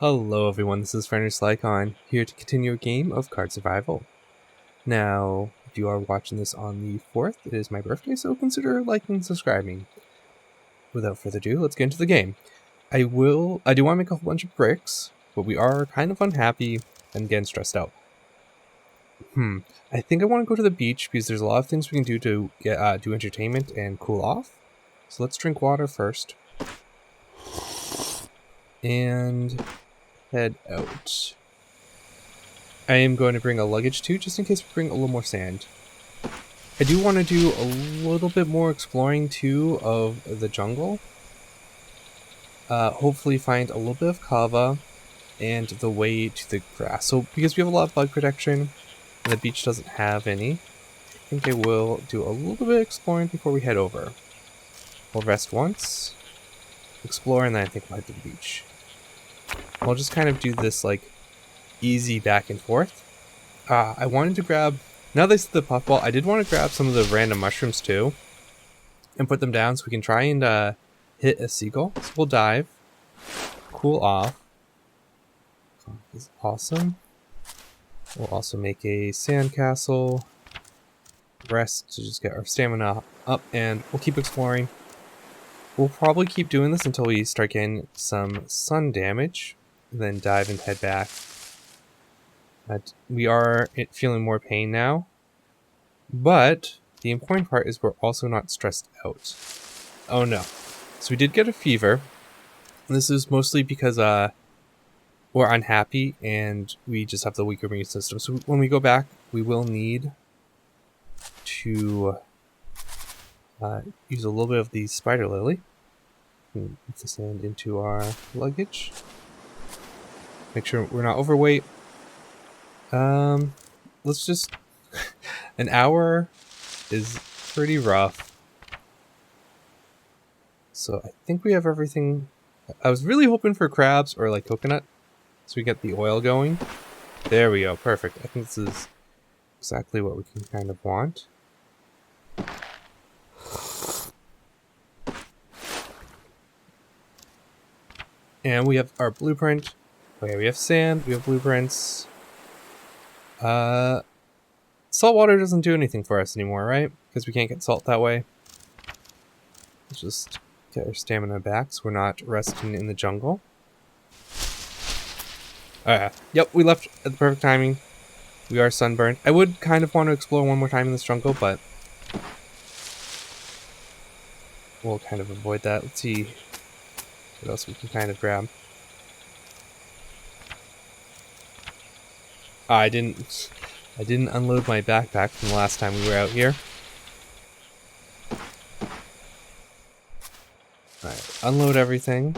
Hello everyone, this is Fenrir Slycon, here to continue a game of Card Survival. Now, if you are watching this on the 4th, it is my birthday, so consider liking and subscribing. Without further ado, let's get into the game. I do want to make a whole bunch of bricks, but we are kind of unhappy and getting stressed out. I think I want to go to the beach because there's a lot of things we can do to get do entertainment and cool off. So let's drink water first. And head out. I am going to bring a luggage too, just in case we bring a little more sand. I do want to do a little bit more exploring too of the jungle. Hopefully find a little bit of kava and the way to the grass. So because we have a lot of bug protection and the beach doesn't have any, I think I will do a little bit of exploring before we head over. We'll rest once, explore, and then I think we'll head to the beach. I'll just kind of do this like easy back and forth. I wanted to grab, now that I see the puffball, I did want to grab some of the random mushrooms too and put them down so we can try and hit a seagull. So we'll dive, cool off. This is awesome. We'll also make a sandcastle, rest to just get our stamina up, and we'll keep exploring. We'll probably keep doing this until we start getting some sun damage, then dive and head back. We are feeling more pain now, but the important part is we're also not stressed out. Oh no. So we did get a fever. This is mostly because we're unhappy and we just have the weaker immune system. So when we go back, we will need to use a little bit of the spider lily. Put the sand into our luggage. Make sure we're not overweight. Let's just... An hour is pretty rough. So I think we have everything. I was really hoping for crabs or like coconut so we get the oil going. There we go. Perfect. I think this is exactly what we can kind of want. And we have our blueprint. Okay, we have sand, we have blueprints. Salt water doesn't do anything for us anymore, right? Because we can't get salt that way. Let's just get our stamina back so we're not resting in the jungle. Yep, we left at the perfect timing. We are sunburned. I would kind of want to explore one more time in this jungle, but we'll kind of avoid that. Let's see what else we can kind of grab. I didn't unload my backpack from the last time we were out here. Alright, unload everything.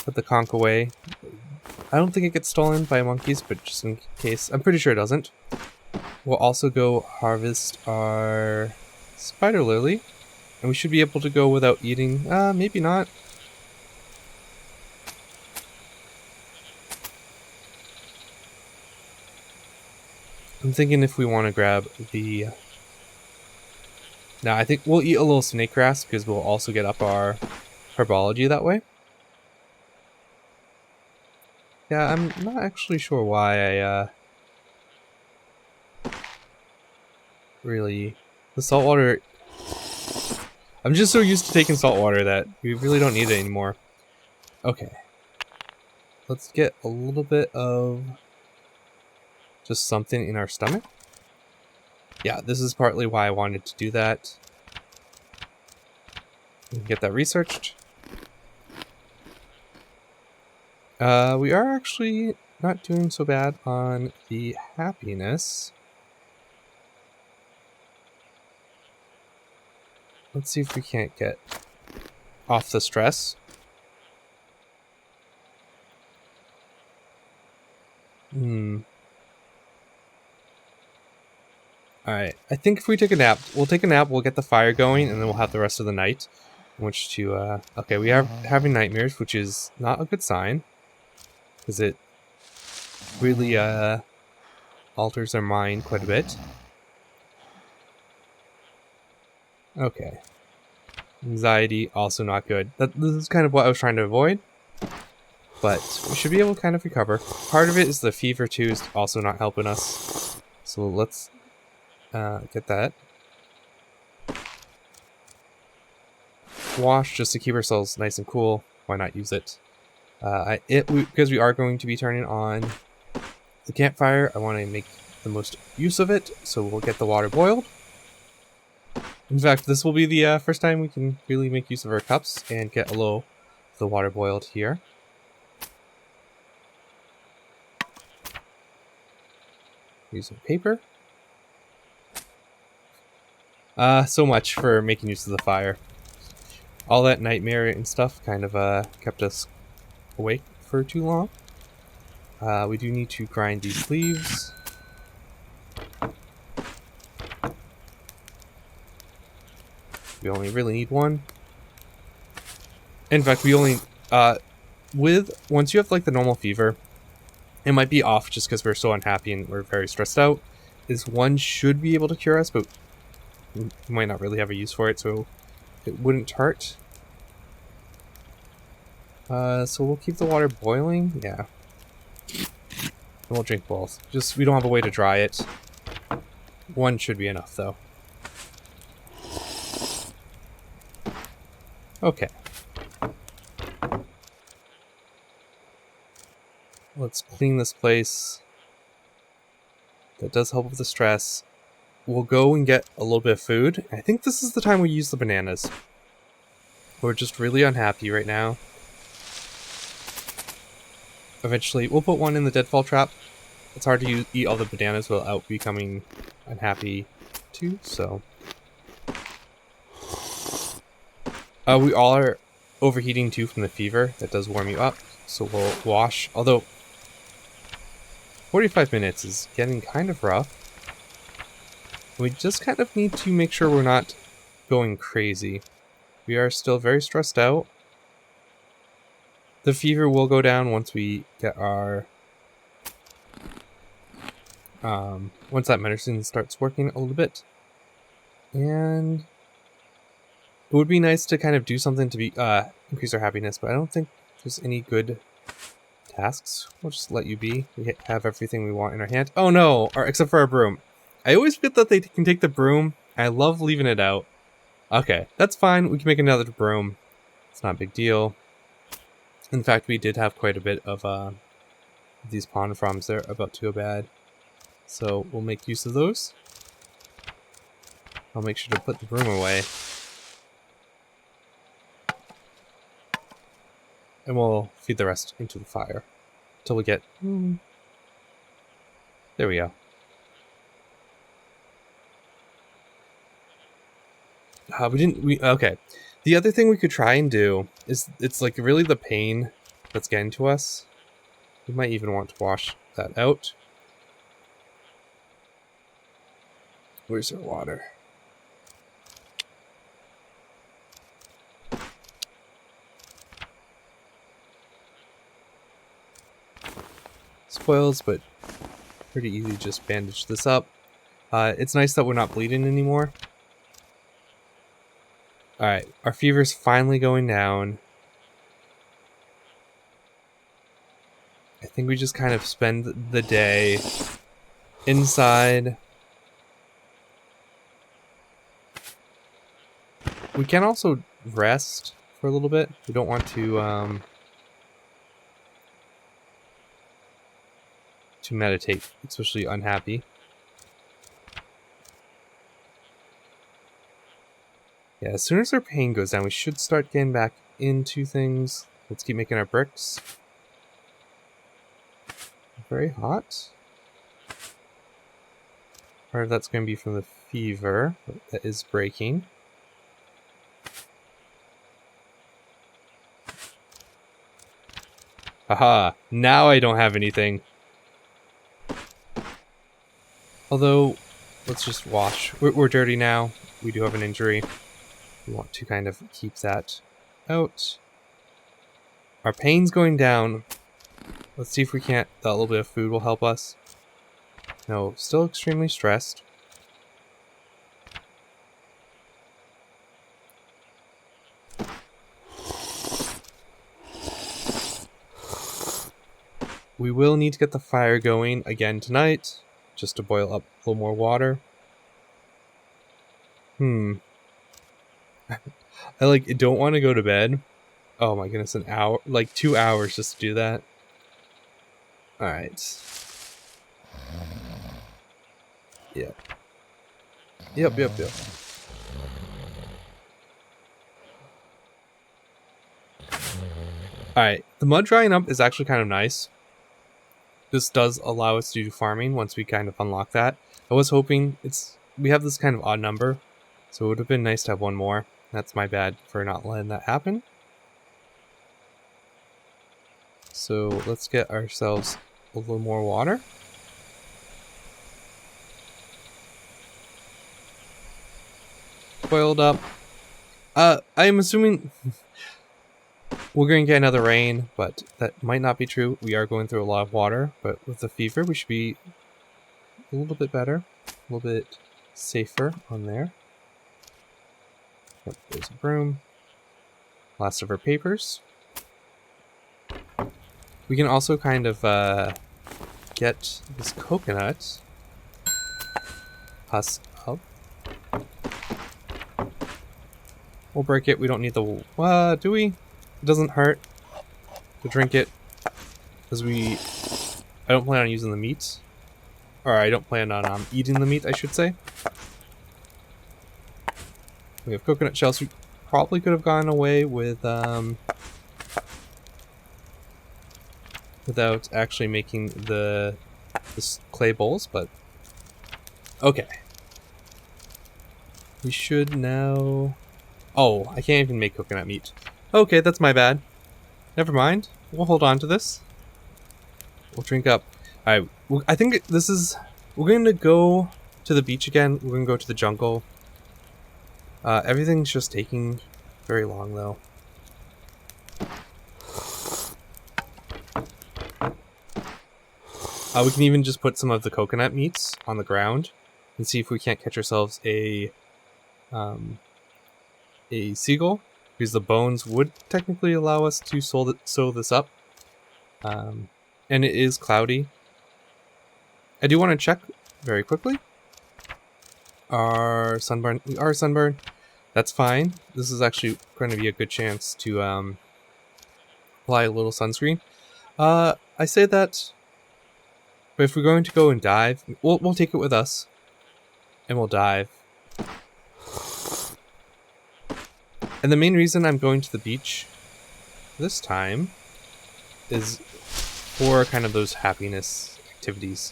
Put the conch away. I don't think it gets stolen by monkeys, but just in case. I'm pretty sure it doesn't. We'll also go harvest our spider lily. And we should be able to go without eating. Maybe not. I'm thinking if we want to grab the... Now, I think we'll eat a little snake grass because we'll also get up our herbology that way. Yeah, I'm not actually sure why I really... The salt water... I'm just so used to taking salt water that we really don't need it anymore. Okay. Let's get a little bit of just something in our stomach. Yeah, this is partly why I wanted to do that. Get that researched. We are actually not doing so bad on the happiness. Let's see if we can't get off the stress. Alright, I think if we take a nap, we'll get the fire going, and then we'll have the rest of the night in which to, okay, we are having nightmares, which is not a good sign. Because it really alters our mind quite a bit. Okay. Anxiety, also not good. This is kind of what I was trying to avoid. But we should be able to kind of recover. Part of it is the fever too is also not helping us. So let's get that. Wash just to keep ourselves nice and cool. Why not use it? Because we are going to be turning on the campfire, I want to make the most use of it. So we'll get the water boiled. In fact, this will be the first time we can really make use of our cups and get a little of the water boiled here. Using paper. So much for making use of the fire. All that nightmare and stuff kind of kept us awake for too long. We do need to grind these leaves. We only really need one. In fact, we only once you have like the normal fever, it might be off just because we're so unhappy and we're very stressed out. This one should be able to cure us, but we might not really have a use for it, so it wouldn't hurt. So we'll keep the water boiling. Yeah. And we'll drink both. Just we don't have a way to dry it. One should be enough though. Okay. Let's clean this place. That does help with the stress. We'll go and get a little bit of food. I think this is the time we use the bananas. We're just really unhappy right now. Eventually, we'll put one in the deadfall trap. It's hard to eat all the bananas without becoming unhappy too, so... we all are overheating too from the fever. That does warm you up, so we'll wash. Although, 45 minutes is getting kind of rough. We just kind of need to make sure we're not going crazy. We are still very stressed out. The fever will go down once we get our... once that medicine starts working a little bit. And it would be nice to kind of do something to be increase our happiness, but I don't think there's any good tasks. We'll just let you be. We have everything we want in our hand. Oh no! Except for our broom. I always forget that they can take the broom. I love leaving it out. Okay, that's fine. We can make another broom. It's not a big deal. In fact, we did have quite a bit of these pond froms. They're about to go bad. So we'll make use of those. I'll make sure to put the broom away. And we'll feed the rest into the fire. Until we get... There we go. Okay. The other thing we could try and do is, it's like really the pain that's getting to us. We might even want to wash that out. Where's our water? Spoils, but pretty easy to just bandage this up. It's nice that we're not bleeding anymore. Alright, our fever's finally going down. I think we just kind of spend the day inside. We can also rest for a little bit. We don't want to meditate, especially unhappy. Yeah, as soon as our pain goes down, we should start getting back into things. Let's keep making our bricks. Very hot. Part of that's going to be from the fever that is breaking. Haha, now I don't have anything. Although, let's just wash. We're dirty now. We do have an injury. We want to kind of keep that out. Our pain's going down. Let's see if we can't... That little bit of food will help us. No, still extremely stressed. we will need to get the fire going again tonight, just to boil up a little more water. I don't want to go to bed. Oh my goodness, an hour, 2 hours just to do that. Alright. Yep. Yep. Alright, the mud drying up is actually kind of nice. This does allow us to do farming once we kind of unlock that. I was hoping we have this kind of odd number, so it would have been nice to have one more. That's my bad for not letting that happen. So let's get ourselves a little more water. Boiled up. I am assuming we're going to get another rain, but that might not be true. We are going through a lot of water, but with the fever, we should be a little bit better, a little bit safer on there. Yep, there's a broom. Last of our papers. We can also kind of get this coconut husk up. We'll break it. We don't need the... do we? It doesn't hurt to drink it, because I don't plan on using the meat. Or I don't plan on eating the meat, I should say. We have coconut shells. We probably could have gone away with without actually making the clay bowls, but okay. We should now... Oh, I can't even make coconut meat. Okay, that's my bad. Never mind. We'll hold on to this. We'll drink up. Alright, I think this is... We're going to go to the beach again. We're going to go to the jungle. Everything's just taking very long, though. We can even just put some of the coconut meats on the ground and see if we can't catch ourselves a seagull, because the bones would technically allow us to sew this up. And it is cloudy. I do want to check very quickly. Our sunburn. We are sunburned. That's fine. This is actually going to be a good chance to apply a little sunscreen. I say that, but if we're going to go and dive, we'll take it with us, and we'll dive. And the main reason I'm going to the beach this time is for kind of those happiness activities.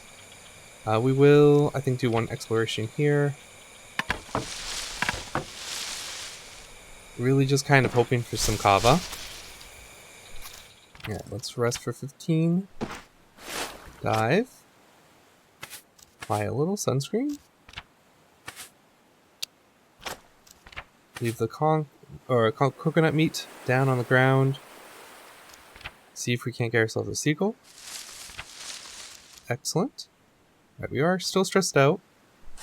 We will, I think, do one exploration here. Really just kind of hoping for some kava. Yeah, let's rest for 15. Dive. Apply a little sunscreen. Leave the coconut meat down on the ground. See if we can't get ourselves a seagull. Excellent. Right, we are still stressed out,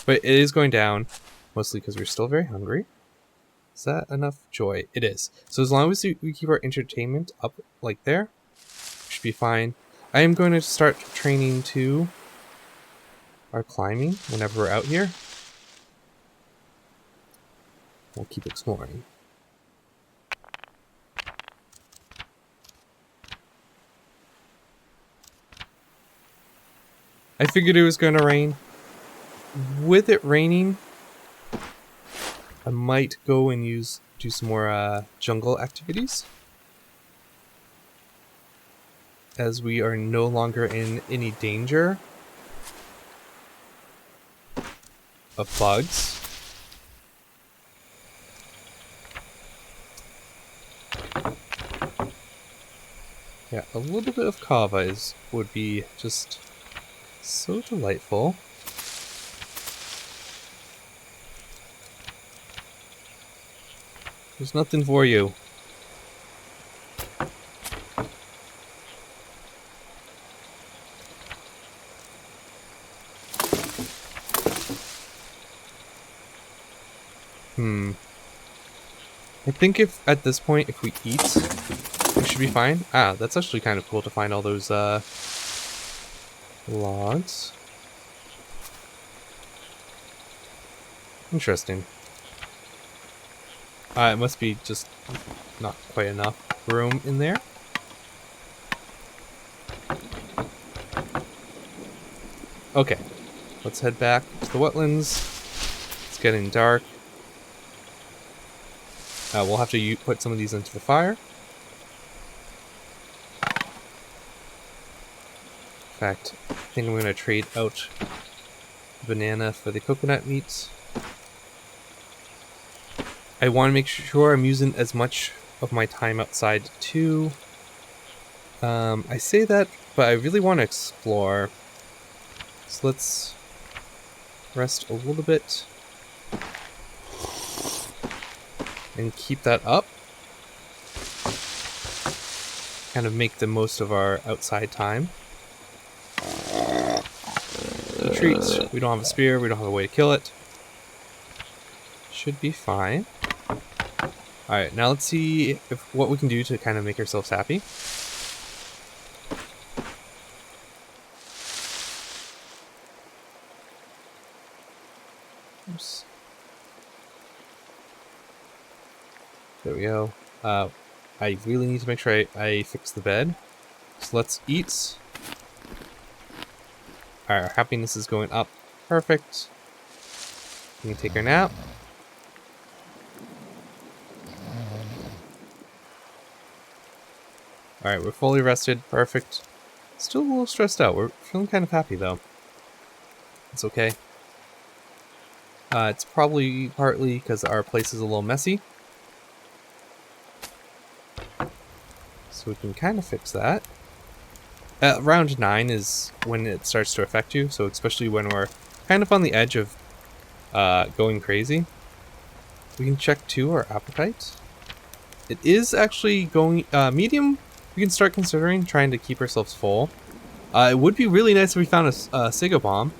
but it is going down, mostly because we're still very hungry. Is that enough joy? It is. So as long as we keep our entertainment up like there, we should be fine. I am going to start training to our climbing whenever we're out here. We'll keep exploring. I figured it was going to rain. With it raining, I might go and do some more jungle activities, as we are no longer in any danger of bugs. Yeah, a little bit of kava would be just so delightful. There's nothing for you. I think at this point, if we eat, we should be fine. Ah, that's actually kind of cool to find all those Logs. Interesting. It must be just not quite enough room in there. Okay, let's head back to the wetlands. It's getting dark. We'll have to put some of these into the fire. In fact, I think I'm going to trade out banana for the coconut meat. I want to make sure I'm using as much of my time outside too. I say that, but I really want to explore. So let's rest a little bit and keep that up. Kind of make the most of our outside time. The treats. We don't have a spear. We don't have a way to kill it. Should be fine. Alright, now let's see what we can do to kind of make ourselves happy. Oops. There we go. I really need to make sure I fix the bed. So let's eat. Alright, our happiness is going up. Perfect. We can take our nap. Alright, we're fully rested. Perfect. Still a little stressed out. We're feeling kind of happy though. It's okay. It's probably partly because our place is a little messy. So we can kind of fix that. Round 9 is when it starts to affect you, so especially when we're kind of on the edge of going crazy. We can check too our appetite. It is actually going medium. We can start considering trying to keep ourselves full. It would be really nice if we found a Sega bomb.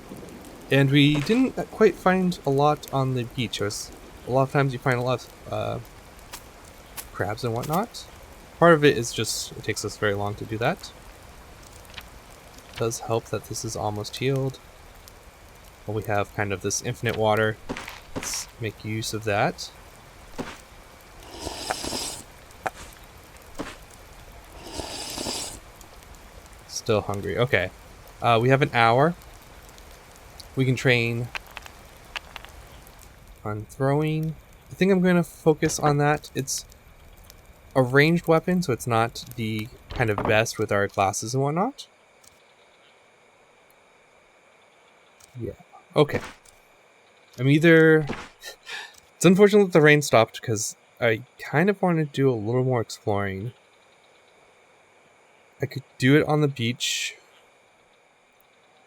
And we didn't quite find a lot on the beach. A lot of times you find a lot of crabs and whatnot. Part of it is just, it takes us very long to do that. It does help that this is almost healed. Well, we have kind of this infinite water. Let's make use of that. Still hungry. Okay. We have an hour. We can train on throwing. I think I'm going to focus on that. It's a ranged weapon, so it's not the kind of best with our glasses and whatnot. Yeah. Okay. I'm either... It's unfortunate that the rain stopped because I kind of want to do a little more exploring. I could do it on the beach.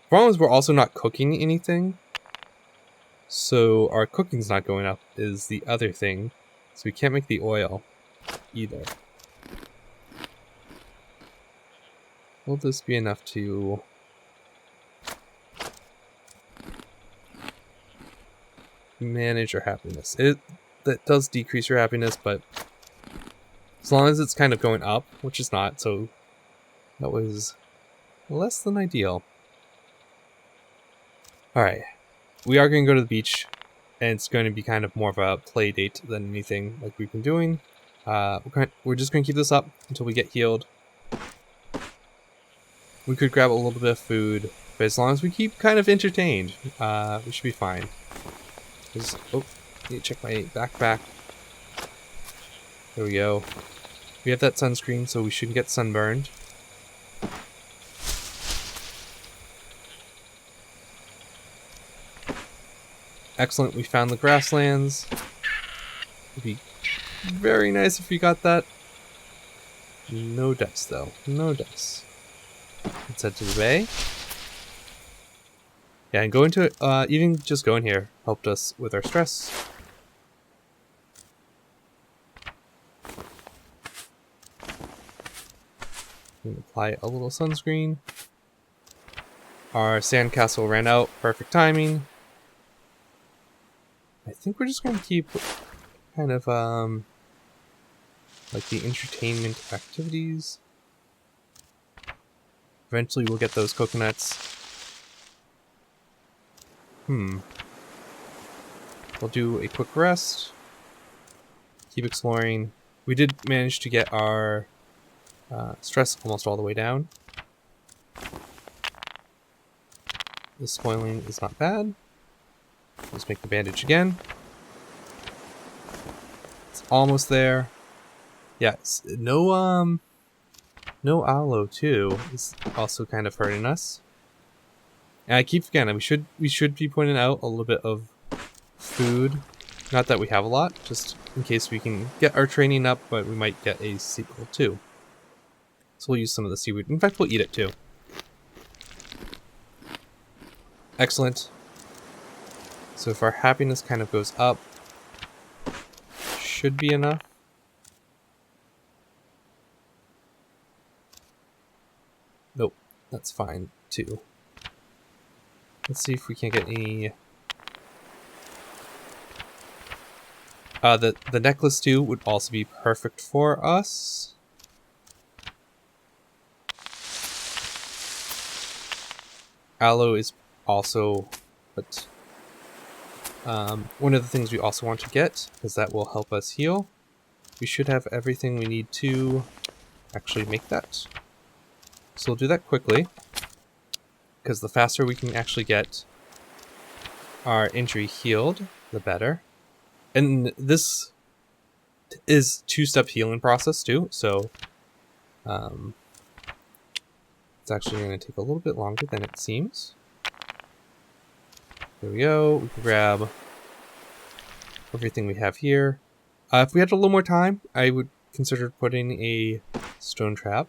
The problem is we're also not cooking anything. So our cooking's not going up is the other thing. So we can't make the oil either. Will this be enough to... manage your happiness? That does decrease your happiness, but as long as it's kind of going up, which is not, so that was less than ideal. Alright, we are going to go to the beach, and it's going to be kind of more of a play date than anything like we've been doing. We're just going to keep this up until we get healed. We could grab a little bit of food, but as long as we keep kind of entertained, we should be fine. Oh, need to check my backpack. There we go. We have that sunscreen, so we shouldn't get sunburned. Excellent, we found the grasslands. It'd be very nice if we got that. No dice, though. No dice. Let's head to the bay. Yeah, and going to even just going here helped us with our stress. We can apply a little sunscreen. Our sandcastle ran out. Perfect timing. I think we're just going to keep kind of like the entertainment activities. Eventually we'll get those coconuts. We'll do a quick rest. Keep exploring. We did manage to get our stress almost all the way down. The spoiling is not bad. Let's make the bandage again. It's almost there. Yes, no aloe too is also kind of hurting us. And I keep forgetting we should be pointing out a little bit of food. Not that we have a lot, just in case we can get our training up, but we might get a sequel too. So we'll use some of the seaweed. In fact, we'll eat it too. Excellent. So if our happiness kind of goes up, should be enough. Nope, that's fine too. Let's see if we can get any. The necklace too would also be perfect for us. Aloe is also, but one of the things we also want to get, because that will help us heal. We should have everything we need to actually make that. So we'll do that quickly, because the faster we can actually get our injury healed, the better. And this is two-step healing process too, so it's actually going to take a little bit longer than it seems. There we go. We can grab everything we have here. If we had a little more time, I would consider putting a stone trap.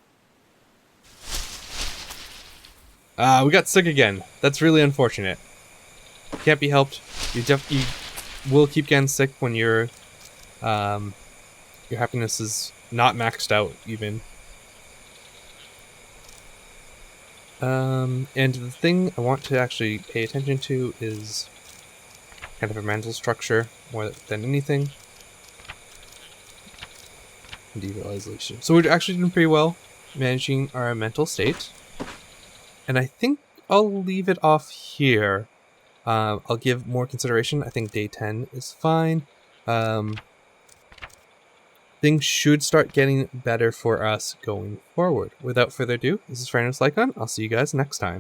We got sick again. That's really unfortunate. Can't be helped. You will keep getting sick when your happiness is not maxed out even. And the thing I want to actually pay attention to is kind of a mental structure more than anything. Devisualization. So we're actually doing pretty well managing our mental state. And I think I'll leave it off here. I'll give more consideration. I think day 10 is fine. Things should start getting better for us going forward. Without further ado, this is Fernand's Lycon. I'll see you guys next time.